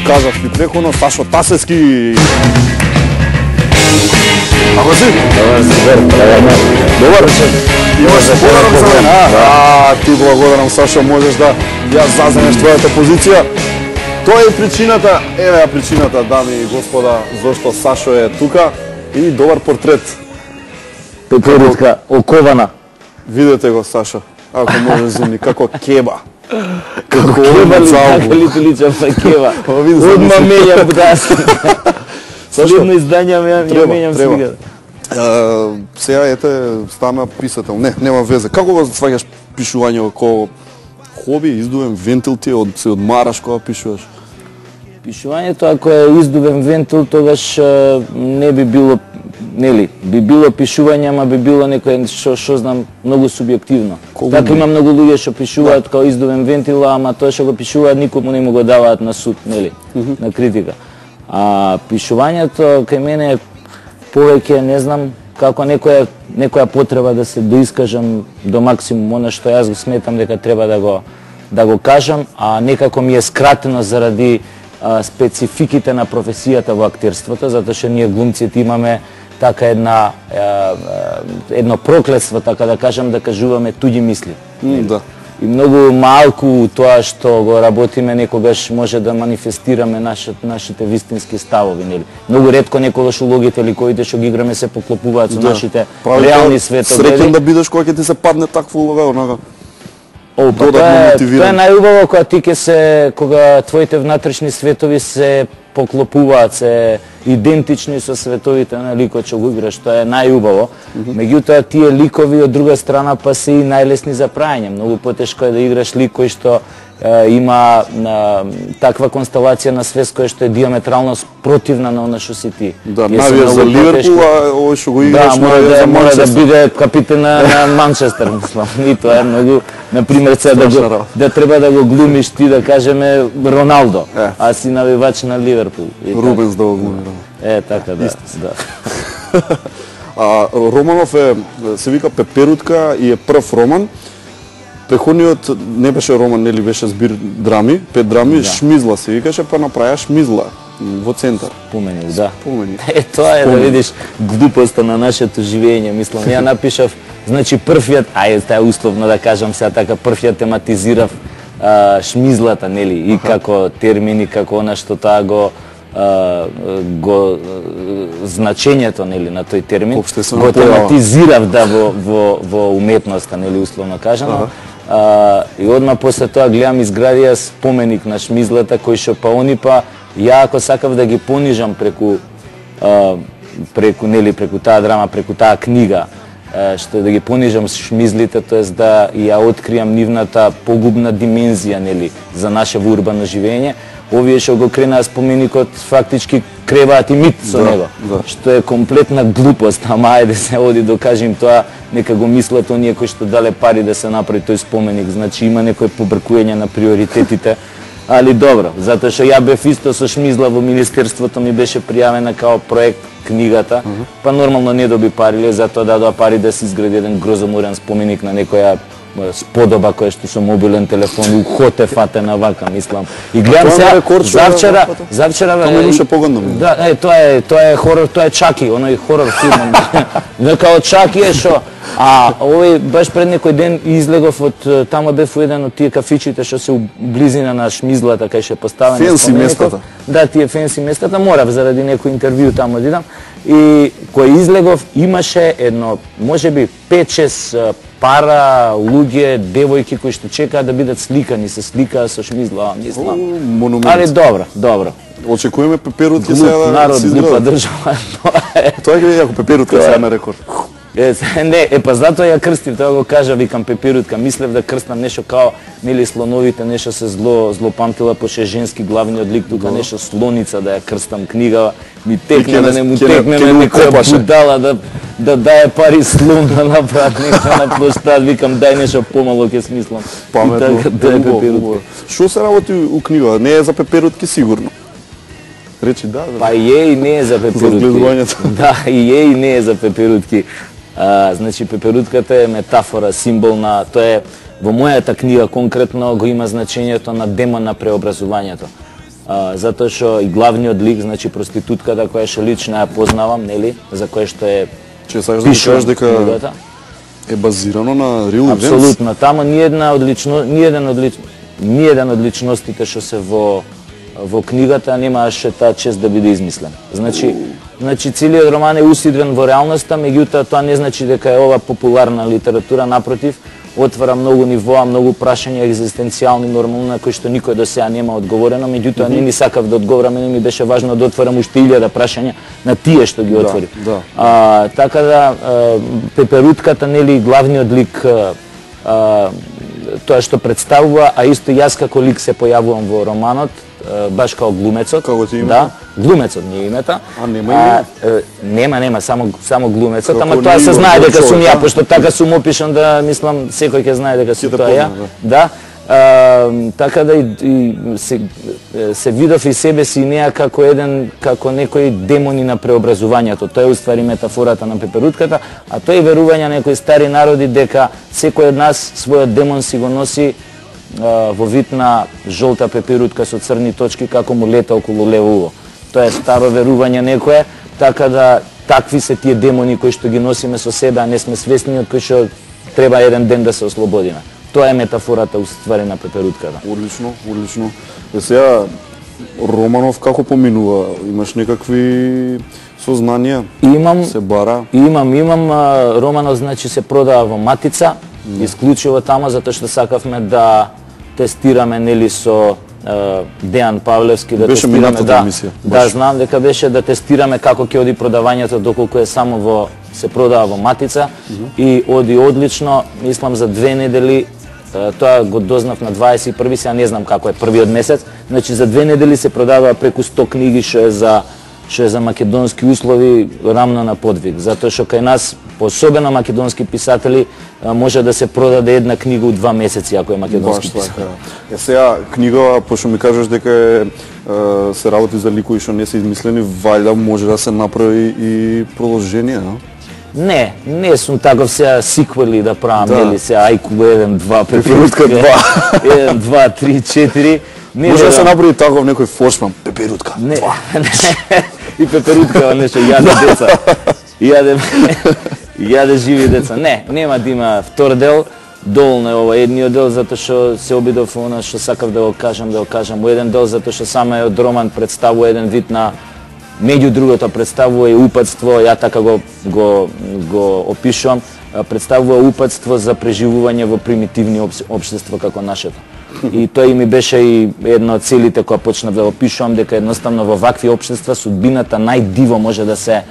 кажав и прекуно, Сашо Тасески. Ако си? Добар, имаш благодарам за мене. Ти благодарам, Сашо, можеш да ја заземеш твојата позиција. Тоа е причината, еве ја причината, дами и господа, зашто Сашо е тука и добар портрет. Пеперутка окована. Видете го, Сашо, ако може зумни, како кеба. Како кеба ли, така ли ти личам на кеба? Одма менјам будас. Следно издање ја менјам сега. Сега ете, стана писател. Не, нема везе. Како го сваќаш пишување како хоби, издувен вентил ти, се одмараш кога пишуваш? Пишувањето, ако е издувен вентил, тогаш не би било, нели, би било пишување, ама би било некој што знам многу субјективно. Така има многу луѓе што пишуваат како издувен вентил, ама тоа што го пишуваат никому не му го даваат на суд, нели, на критика. А пишувањето кај мене е повеќе, не знам, како некоја потреба да се доискажам до максимум она што јас го сметам дека треба да го кажам, а некако ми е скратено заради спецификите на професијата во актерството, затоа што ние глумците имаме така едно проклетство, така да кажам, да кажуваме туѓи мисли. Да. И многу малку тоа што го работиме некогаш може да манифестираме нашите вистински ставови, нели? Многу ретко некогаш улогите ликовите што ги играме се поклопуваат со нашите реални светогледи. Среќен да бидеш кога ќе ти се падне таква улога, онака. Тоа е најубаво кога твоите внатрешни светови се поклопуваат, се идентични со световите на ликот што го играш, тоа е најубаво. Меѓутоа тие ликови од друга страна па се и најлесни за прајање. Многу потешко е да играш лик кој што има таква констелација на свест која што е диаметрално противна на она што си ти. Да, навија за Ливерпул, а овој што го играш мора да биде капитен на Манчестер, мислам. И тоа е многу, например, да треба да го глумиш ти, да кажеме Роналдо, а си навивач на Ливерпул. Рубенс да го глуми. Така да. Романов се вика Пеперутка и е прв роман. Преходниот не беше роман, нели беше збир драми, 5 драми, Шмизла се викаше, па направија Шмизла во центар. Споменик, да. Споменик. Тоа е да видиш глупоста на нашето живење, мислам. Ја напишав, значи првиот, тоа е условно да кажам сега така, првиот тематизирав Шмизлата, нели, и како термини, како она што таа го значењето, нели, на тој термин, го тематизирав да во уметноста, нели, условно кажано. И одма после тоа гледам изградија споменик на Шмизлата, кој што они ја ако сакав да ги понижам преку таа драма, преку таа книга, што да ги понижам Шмизлите, тоест да ја откријам нивната погубна димензија, нели, за нашето урбано живење. Овие што го кренаа споменикот фактички креваат и мит со него, што е комплетна глупост, ама ајде се оди докажем тоа, нека го мислат оние кои што дале пари да се направи тој споменик, значи има некој побркување на приоритетите, али добро, затоа што ја бев исто со Шмизла во Министерството, ми беше пријавена као проект книгата, па нормално не доби пари, затоа дадоа пари да се изгради еден грозоморен споменик на некоја сподоба која што со мобилен телефон ухоте фатена вака, мислам. И гледам сега завчера Тоа имаше погодно. Да, тоа е хорор, тоа е Чаки, оној хорор филм. Дека од Чаки е што овој баш пред некој ден излегов од таму, бев во еден од тие кафичите што се у близина на Шмизлата, кај ше поставено фенси местата. Да, тие фенси местата, морав заради некој интервју таму да идам. И кој излегов имаше едно, можеби 5-6 пара, луѓе, девојки кои што чекаат да бидат сликани, се сликаа со Шмизла, мислам. Али добро. Очекуваме Пеперутка сега да се изгради. Глупа држава. Тоа е јако Пеперутка сега на рекорд. Па затоа ја крстив, тоа го кажа, викам Пеперутка, мислев да крстам нешто као, нели слоновите, нешто се злопамтила поше женски главниот лик, тука нешто слоница да ја крстам книга, ми текне да не му текне на некоја будала да дае пари слон да направат нешто на площад, викам дај нешто помало ќе смислам. Паметно. Што се работи у книга? Не е за Пеперутки сигурно. Речи да. Па е и не е за Пеперутки. Да, и е и не е за Пеперутки. Значи Пеперутката е метафора, символ на, тоа е во мојата книга конкретно го има значењето на демон на преобразувањето. затоа што и главниот лик, значи проститутката која што лично ја познавам, нели, за која што е Че сакаш да кажеш дека е базирано на real events? Апсолутно, тамо ни еден од личностите што се во книгата немаше таа чест да биде измислен. Значи целиот роман е усидрен во реалноста, меѓутоа тоа не значи дека е ова популарна литература, напротив, отвара многу нивоа, многу прашања екзистенцијални, нормални, на кои што никој до сега нема одговорено, меѓутоа не ни сакав да одговорам, не ми беше важно да отворам уште 1000 прашања на тие што ги отвори. Така да Пеперутката, нели, главниот лик, тоа што представува, а исто јас како лик се појавувам во романот, баш као глумецот. Како ти името? Да, глумецот ми е името. Нема име? Нема, само глумецот, ама тоа се знае дека сум ја, пошто така сум опишан да мислам секој ќе знае дека сум тоа ја. Да. Така да и се видов и себе си и неа како некои демони на преобразувањето. Тоа е уствари метафората на Пеперутката, а тоа е верување на некои стари народи дека секој од нас својот демон си го носи во вид на жолта пеперутка со црни точки како му лета околу лево. Тоа е старо верување некое, така да такви се тие демони кои што ги носиме со себе, а не сме свесни, од кои што треба еден ден да се ослободиме. Тоа е метафората уствари на Пеперутката. Одлично, одлично. Сега Романов како поминува? Имаш некакви сознанија? Имам. Се бара? Имам. Романов значи се продава во Матица, исклучиво тамо затоа што сакавме да тестираме, нели, со Дејан Павлевски да беше тестираме, емисија. Да, знам дека беше да тестираме како ќе оди продавањето, доколку е само се продава во Матица и оди одлично, мислам за 2 недели. Тоа го дознав на 21-ви, сега не знам како е првиот месец. Значи за 2 недели се продава преку 100 книги, што е за македонски услови рамно на подвиг, затоа што кај нас, особено македонски писатели, може да се продаде една книга у 2 месеци ако е македонски писател. Сега книга, пошто ми кажеш дека се работи за ликови што не се измислени, вајда може да се направи и продолжение, а? Не сум таков сега сиквели да правам, нели, сега Ајку 1, 2, Пеперутка 2, 1, 2, 3, 4. Може да се направи таков некој форшман, Пеперутка 2. И Пеперутка нешто јаде деца. Јаде живи деца. Нема да има втор дел. Доволно е ова едниот дел затоа што се обидов она што сакав да го кажам во еден дел, затоа што самиот роман представува еден вид на, меѓу другото представува и упатство, ја така го опишувам, представува упатство за преживување во примитивни општества како нашето. И тоа и ми беше и една од целите која почнав да опишувам, дека едноставно во вакви општества судбината најдиво може да се